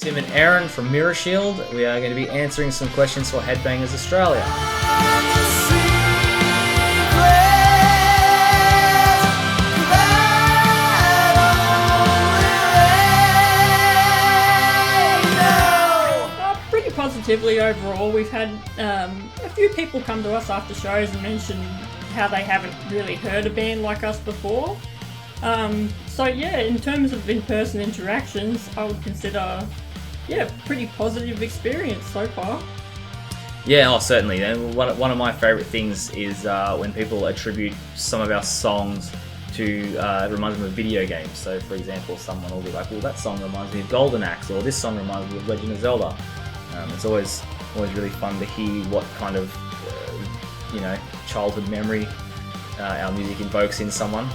Tim and Erin from Mirrorshield. We are going to be answering some questions for Headbangers Australia. Pretty positively overall. We've had a few people come to us after shows and mention how they haven't really heard a band like us before. So yeah, in terms of in-person interactions, I would consider pretty positive experience so far. Yeah, certainly. And one of my favourite things is when people attribute some of our songs to, it reminds them of video games. So for example, someone will be like, well, that song reminds me of Golden Axe, or this song reminds me of Legend of Zelda. It's always really fun to hear what kind of childhood memory our music invokes in someone.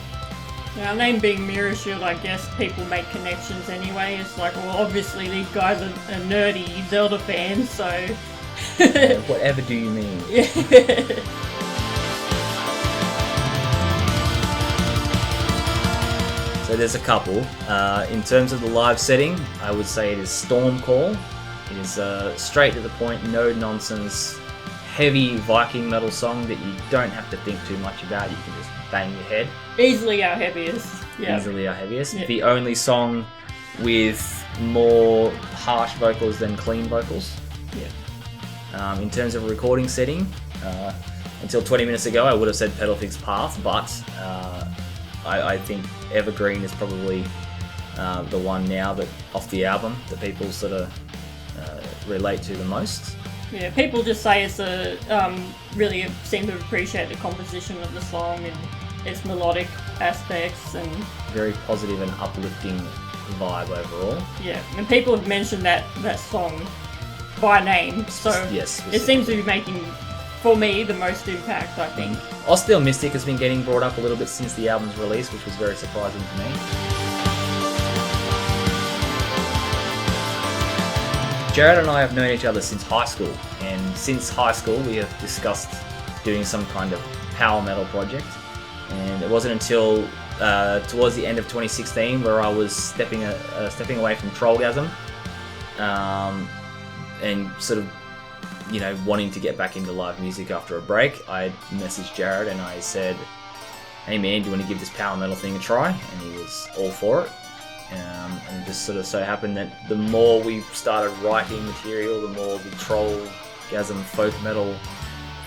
Now, our name being Mirrorshield, I guess people make connections anyway. It's like, well, obviously these guys are nerdy Zelda fans, so... Whatever do you mean? Yeah. So there's a couple. In terms of the live setting, I would say it is Storm Call. It is straight to the point, no nonsense, heavy Viking metal song that you don't have to think too much about. You can just bang your head. Easily our heaviest. Yeah. Easily our heaviest. Yeah. The only song with more harsh vocals than clean vocals. Yeah. In terms of a recording setting, until 20 minutes ago I would have said Pedalfix Path, but I think Evergreen is probably the one now that off the album that people sort of relate to the most. Yeah, people just say it's really seem to appreciate the composition of the song and its melodic aspects and very positive and uplifting vibe overall. Yeah, and people have mentioned that song by name, so yes, it seems to be making, for me, the most impact, I think. Austere Mystic has been getting brought up a little bit since the album's release, which was very surprising to me. Jared and I have known each other since high school, and since high school we have discussed doing some kind of power metal project. And it wasn't until towards the end of 2016 where I was stepping away from Trollgasm and sort of wanting to get back into live music after a break. I messaged Jared and I said, hey man, do you want to give this power metal thing a try? And he was all for it. And it just sort of so happened that the more we started writing material, the more the Trollgasm folk metal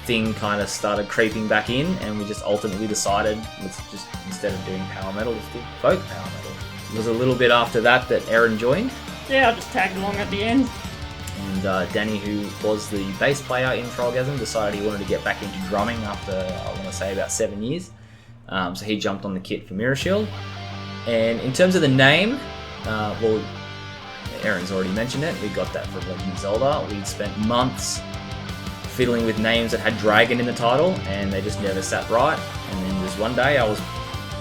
thing kind of started creeping back in, and we just ultimately decided, let's just, instead of doing power metal, let's do folk power metal. It was a little bit after that Erin joined. Yeah, I just tagged along at the end. And Danny, who was the bass player in Trollgasm, decided he wanted to get back into drumming after, I want to say, about 7 years. So he jumped on the kit for Mirrorshield. And in terms of the name, well, Erin's already mentioned it. We got that from Legend of Zelda. We'd spent months fiddling with names that had dragon in the title, and they just never sat right. And then just one day I was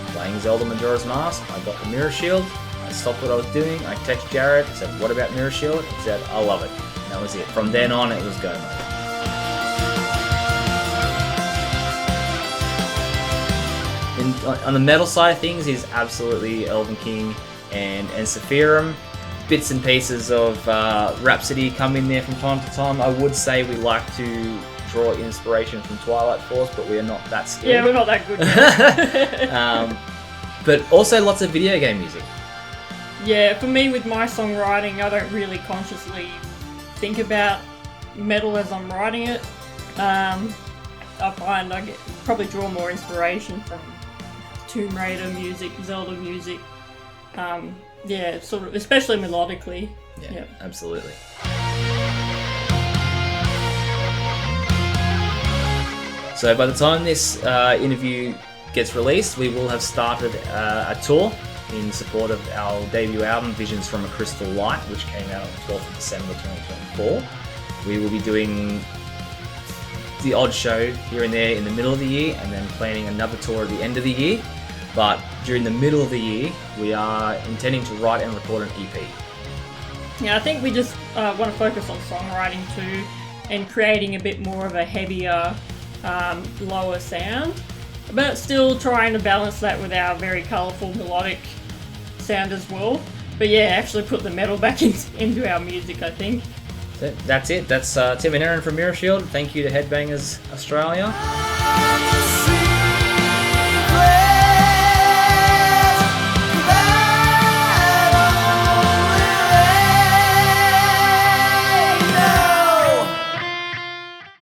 playing Zelda Majora's Mask. I got the Mirrorshield. I stopped what I was doing. I texted Jared. I said, what about Mirrorshield? He said, I love it. And that was it. From then on, it was go mode. On the metal side of things is absolutely Elven King and Sephirum. Bits and pieces of Rhapsody come in there from time to time. I would say we like to draw inspiration from Twilight Force, but we are not that skilled. Yeah, we're not that good yet. But also lots of video game music. Yeah, for me with my songwriting, I don't really consciously think about metal as I'm writing it. I find I probably draw more inspiration from Tomb Raider music, Zelda music. Yeah, sort of, especially melodically. Yeah, absolutely. So by the time this interview gets released, we will have started a tour in support of our debut album, Visions from a Crystal Light, which came out on the 12th of December 2024. We will be doing the odd show here and there in the middle of the year, and then planning another tour at the end of the year. But during the middle of the year, we are intending to write and record an EP. Yeah, I think we just want to focus on songwriting too, and creating a bit more of a heavier, lower sound, but still trying to balance that with our very colourful melodic sound as well. But yeah, actually put the metal back into our music, I think. That's it. That's Tim and Erin from Mirrorshield. Thank you to Headbangers Australia.